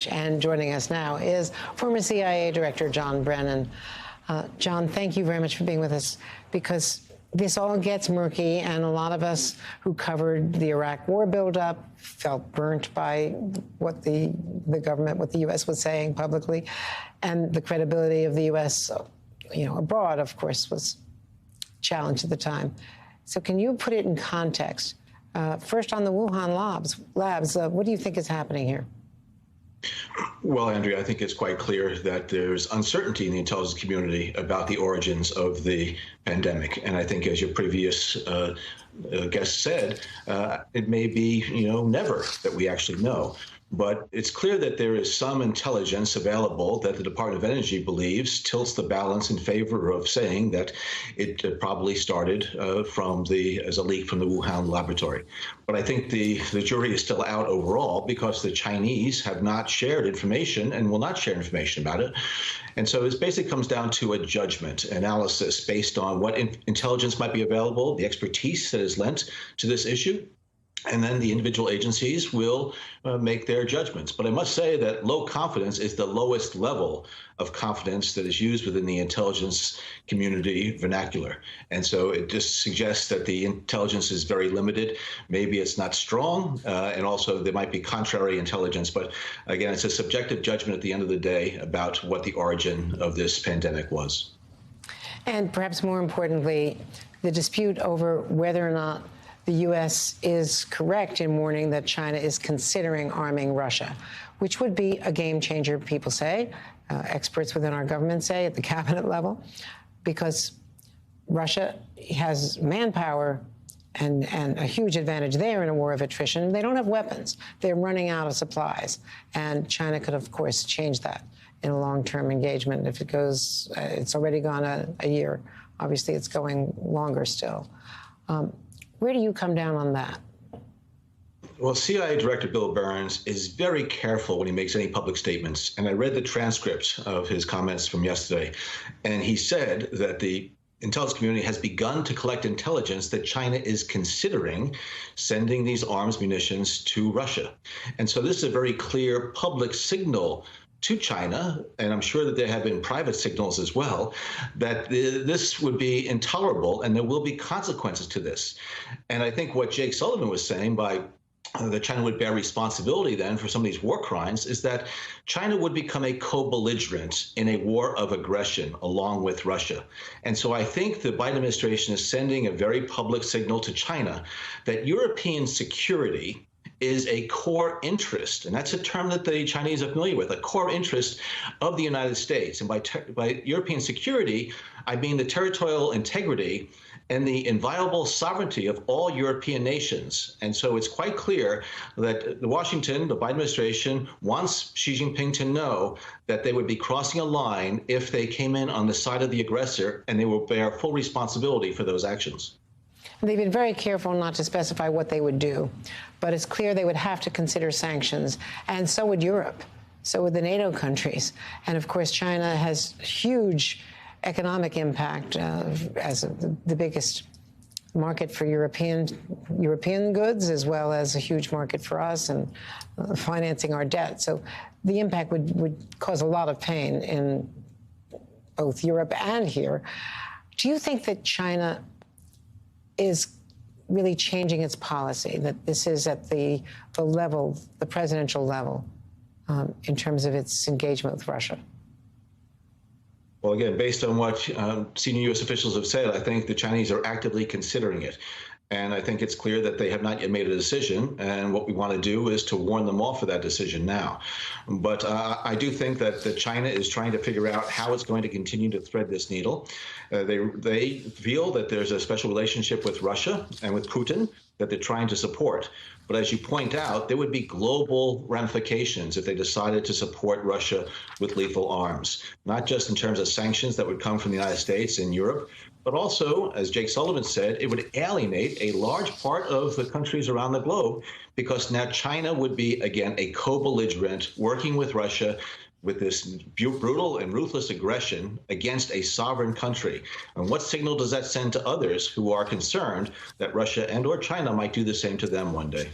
And joining us now is former CIA Director John Brennan. John, thank you very much for being with us, because this all gets murky, and a lot of us who covered the Iraq war buildup felt burnt by what the government, what the U.S. was saying publicly, and the credibility of the U.S., abroad, of course, was challenged at the time. So can you put it in context? First, on the Wuhan labs, what do you think is happening here? Well, Andrea, I think it's quite clear that there's uncertainty in the intelligence community about the origins of the pandemic. And I think, as your previous guest said, it may be, never that we actually know. But it's clear that there is some intelligence available that the Department of Energy believes tilts the balance in favor of saying that it probably started as a leak from the Wuhan laboratory. But I think the jury is still out overall, because the Chinese have not shared information and will not share information about it. And so it basically comes down to a judgment analysis based on what intelligence might be available, the expertise that is lent to this issue. And then the individual agencies will make their judgments. But I must say that low confidence is the lowest level of confidence that is used within the intelligence community vernacular. And so it just suggests that the intelligence is very limited. Maybe it's not strong, and also there might be contrary intelligence. But again, it's a subjective judgment at the end of the day about what the origin of this pandemic was. And perhaps more importantly, the dispute over whether or not the U.S. is correct in warning that China is considering arming Russia, which would be a game changer, people say, experts within our government say, at the cabinet level, because Russia has manpower and a huge advantage there in a war of attrition. They don't have weapons. They're running out of supplies. And China could, of course, change that in a long-term engagement. If it goes, it's already gone a year. Obviously, it's going longer still. Where do you come down on that? Well, CIA Director Bill Burns is very careful when he makes any public statements. And I read the transcript of his comments from yesterday. And he said that the intelligence community has begun to collect intelligence that China is considering sending these arms munitions to Russia. And so this is a very clear public signal to China, and I'm sure that there have been private signals as well, that this would be intolerable and there will be consequences to this. And I think what Jake Sullivan was saying that China would bear responsibility then for some of these war crimes is that China would become a co-belligerent in a war of aggression along with Russia. And so I think the Biden administration is sending a very public signal to China that European security is a core interest, and that's a term that the Chinese are familiar with, a core interest of the United States. And by European security, I mean the territorial integrity and the inviolable sovereignty of all European nations. And so it's quite clear that the Biden administration wants Xi Jinping to know that they would be crossing a line if they came in on the side of the aggressor, and they will bear full responsibility for those actions. They've been very careful not to specify what they would do, but it's clear they would have to consider sanctions, and so would Europe, so would the NATO countries. And of course, China has huge economic impact as the biggest market for European goods, as well as a huge market for us and financing our debt. So the impact would cause a lot of pain in both Europe and here. Do you think that China is really changing its policy, that this is at the level, the presidential level, in terms of its engagement with Russia? Well, again, based on what senior U.S. officials have said, I think the Chinese are actively considering it. And I think it's clear that they have not yet made a decision. And what we want to do is to warn them off of that decision now. But I do think that China is trying to figure out how it's going to continue to thread this needle. They feel that there's a special relationship with Russia and with Putin that they're trying to support. But as you point out, there would be global ramifications if they decided to support Russia with lethal arms, not just in terms of sanctions that would come from the United States and Europe, but also, as Jake Sullivan said, it would alienate a large part of the countries around the globe, because now China would be, again, a co-belligerent working with Russia with this brutal and ruthless aggression against a sovereign country. And what signal does that send to others who are concerned that Russia and or China might do the same to them one day?